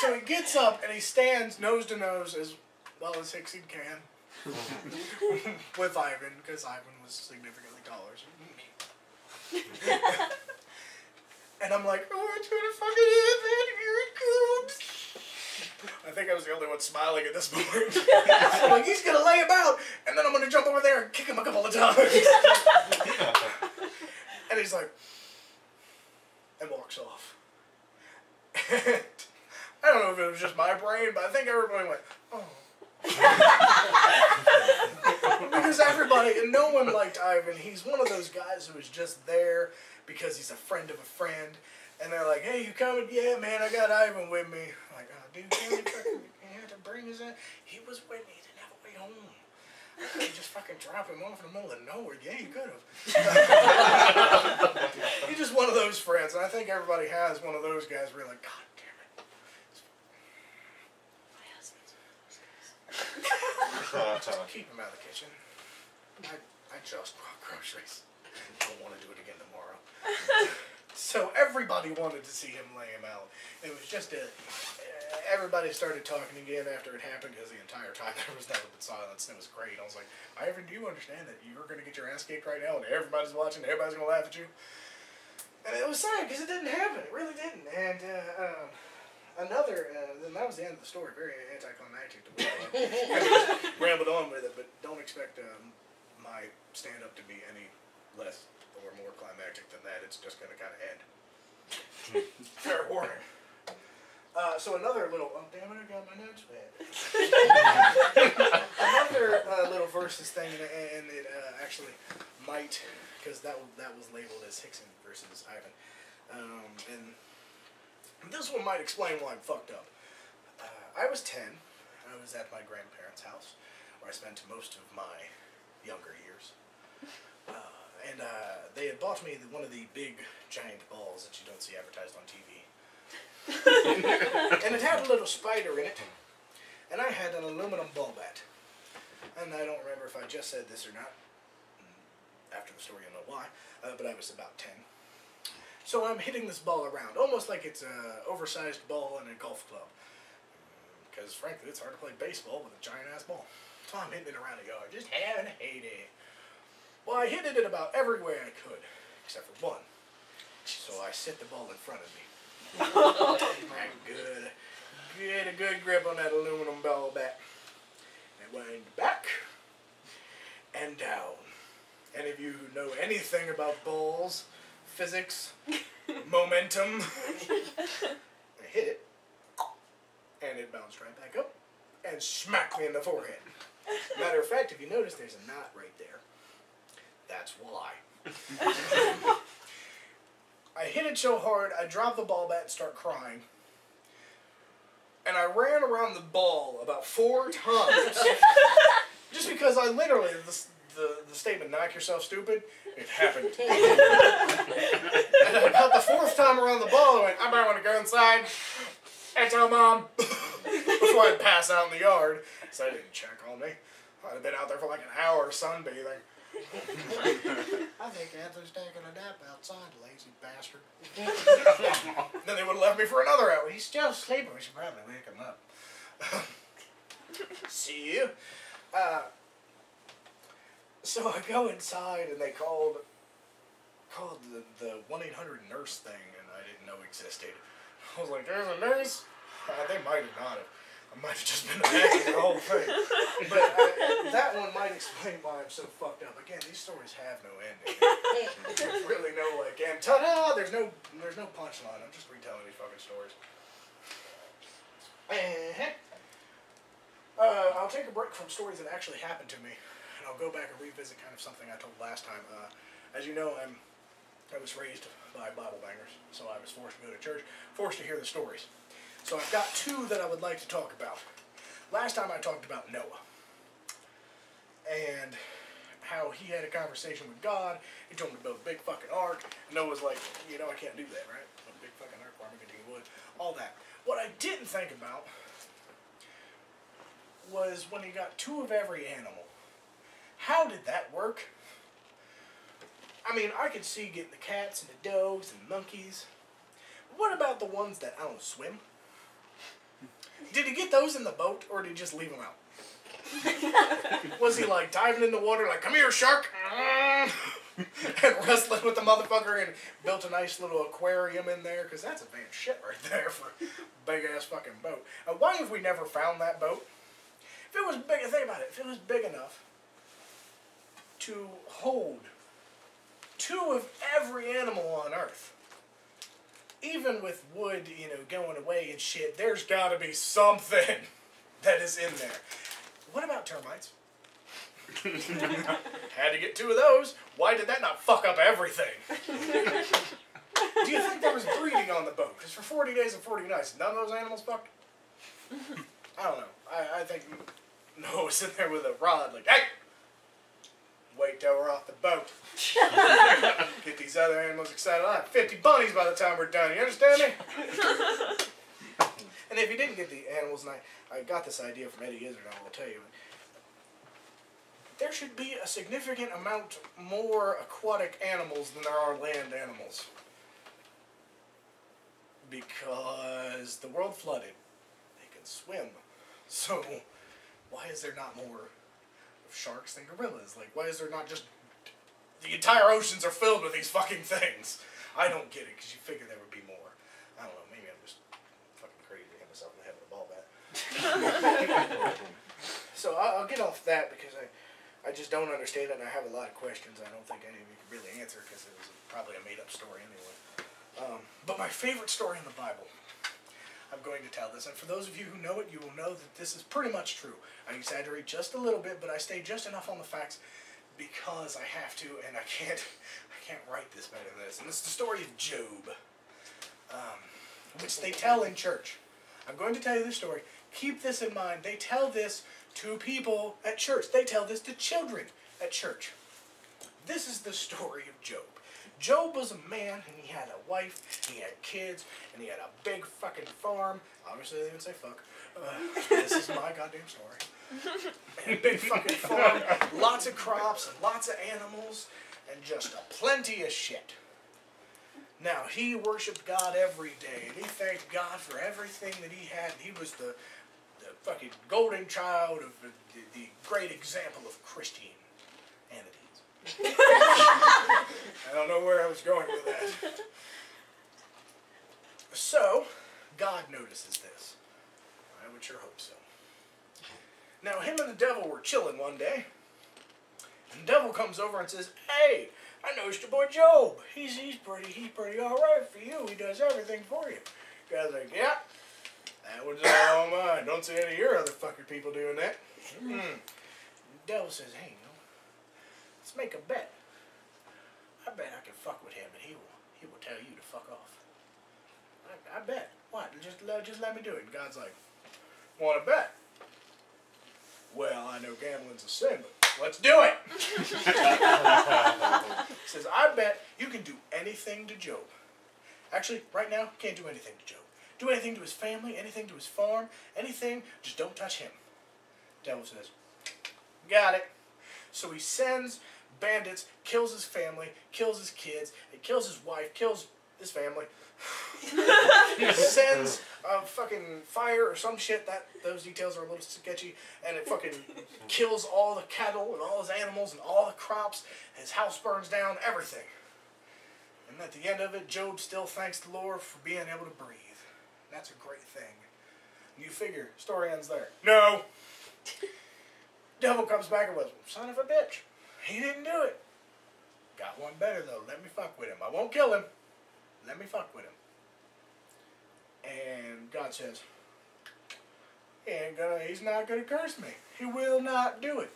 So he gets up and he stands nose to nose as well as Hickson can with Ivan, because Ivan was significantly taller. So. And I'm like, oh, it's gonna fucking happen, here it comes. I think I was the only one smiling at this point. I'm like, he's gonna lay him out, and then I'm gonna jump over there and kick him a couple of times. And he's like, and walks off. And I don't know if it was just my brain, but I think everybody went, oh. Because everybody, and no one liked Ivan. He's one of those guys who is just there because he's a friend of a friend. And they're like, hey, you coming? Yeah, man, I got Ivan with me. I'm like, oh, dude, you had to bring his in. He was with me. He didn't have a way home. I could just fucking drop him off in the middle of nowhere. Yeah, you could have. He's just one of those friends. And I think everybody has one of those guys where you're like, God damn it. My husband's one of those guys. Keep him out of the kitchen. I just bought groceries. Don't want to do it again tomorrow. So everybody wanted to see him lay him out. It was just everybody started talking again after it happened, because the entire time there was nothing but silence, and it was great. I was like, Ivan, do you understand that you're going to get your ass kicked right now, and everybody's watching, everybody's going to laugh at you? And it was sad, because it didn't happen. It really didn't. And then that was the end of the story. Very anticlimactic to me. I just rambled on with it, but don't expect my stand-up to be any less or more climactic than that. It's just going to kind of end. Fair warning. So another little, oh damn it, I got my notes bad. Another little versus thing, and it actually might, because that was labeled as Hickson versus Ivan. And this one might explain why I'm fucked up. I was 10. I was at my grandparents' house, where I spent most of my younger years. And they had bought me one of the big, giant balls that you don't see advertised on TV. And it had a little spider in it. And I had an aluminum ball bat. And I don't remember if I just said this or not. After the story, you'll know why. But I was about 10. So I'm hitting this ball around, almost like it's an oversized ball in a golf club. Because, frankly, it's hard to play baseball with a giant-ass ball. So I'm hitting it around the yard, just having a heyday. Well, I hit it about everywhere I could, except for one. So I set the ball in front of me. Get a good grip on that aluminum ball bat. And wind back and down. Any of you who know anything about balls, physics, momentum, I hit it, and it bounced right back up and smacked me in the forehead. Matter of fact, if you notice, there's a knot right there. That's why. I hit it so hard, I dropped the ball bat and start crying. And I ran around the ball about 4 times. Just because I literally, the statement, knock yourself stupid, it happened. And about the 4th time around the ball, I went, I might want to go inside and tell Mom. Before I'd pass out in the yard. So they didn't check on me. I'd have been out there for like an hour sunbathing. I think Anthony's taking a nap outside, lazy bastard. Then they would have left me for another hour. He's still sleeping. We should probably wake him up. See you. So I go inside, and they called the 1-800 nurse thing, and I didn't know existed. I was like, there's a nurse? They might have not have. I might have just been imagining the whole thing. But that one might explain why I'm so fucked up. Again, these stories have no ending. There's really no like, and ta-da! There's no punchline. I'm just retelling these fucking stories. I'll take a break from stories that actually happened to me, and I'll go back and revisit kind of something I told last time. As you know, I was raised by Bible bangers, so I was forced to go to church, forced to hear the stories. So I've got 2 that I would like to talk about. Last time I talked about Noah. And how he had a conversation with God. He told him to build a big fucking ark. And Noah was like, you know, I can't do that, right? A big fucking ark, where am I going to get wood? All that. What I didn't think about was when he got 2 of every animal. How did that work? I mean, I could see getting the cats and the dogs and monkeys. What about the ones that, I don't swim? Did he get those in the boat, or did he just leave them out? Was he like diving in the water like, come here, shark? And wrestling with the motherfucker and built a nice little aquarium in there? Because that's advanced shit right there for a big-ass fucking boat. Why have we never found that boat? If it was big, think about it, if it was big enough to hold 2 of every animal on Earth, even with wood, you know, going away and shit, there's gotta be something that is in there. What about termites? Had to get 2 of those. Why did that not fuck up everything? Do you think there was breeding on the boat? Because for 40 days and 40 nights, none of those animals fucked? I don't know. I think Noah was sitting there with a rod like, hey! Wait till we're off the boat. Get these other animals excited. I'll have 50 bunnies by the time we're done. You understand me? And if you didn't get the animals, and I got this idea from Eddie Izzard, I will tell you, there should be a significant amount more aquatic animals than there are land animals. Because the world flooded. They can swim. So, why is there not more sharks than gorillas? Like, why is there not just... The entire oceans are filled with these fucking things. I don't get it, because you figure there would be more. I don't know, maybe I'm just fucking crazy to hit myself in the head with a ball bat. So I'll get off that, because I just don't understand it, and I have a lot of questions I don't think any of you can really answer, because it was probably a made-up story anyway. But my favorite story in the Bible, I'm going to tell this, and for those of you who know it, you will know that this is pretty much true. I exaggerate just a little bit, but I stay just enough on the facts because I have to, and I can't write this better than this. And this is the story of Job, which they tell in church. I'm going to tell you this story. Keep this in mind. They tell this to people at church. They tell this to children at church. This is the story of Job. Job was a man, and he had a wife, he had kids, and he had a big fucking farm. Obviously, they didn't say fuck. This is my goddamn story. And a big fucking farm, lots of crops, and lots of animals, and just a plenty of shit. Now, he worshipped God every day, and he thanked God for everything that he had. He was the fucking golden child of the great example of Christianity. I don't know where I was going with that. So, God notices this. I would sure hope so. Now, him and the devil were chilling one day. And the devil comes over and says, hey, I noticed your boy Job. He's pretty alright for you. He does everything for you. God's like, yeah, that was all mine. Don't see any of your other fucker people doing that. The devil says, hey, let's make a bet. I bet I can fuck with him, and he will tell you to fuck off. I bet. What? Just let me do it. And God's like, want to bet? Well, I know gambling's a sin, but let's do it. He says, I bet you can do anything to Job. Actually, right now, can't do anything to Job. Do anything to his family, anything to his farm, anything, just don't touch him. The devil says, got it. So he sends bandits, kills his family, kills his kids, and kills his wife, kills his family. Sends a fucking fire or some shit, those details are a little sketchy, and it fucking kills all the cattle and all his animals and all the crops. His house burns down, everything. And at the end of it, Job still thanks the Lord for being able to breathe. That's a great thing. And you figure, story ends there. No! Devil comes back and goes, son of a bitch, he didn't do it. Got one better though, let me fuck with him. I won't kill him, let me fuck with him. And God says, he's not gonna curse me. He will not do it.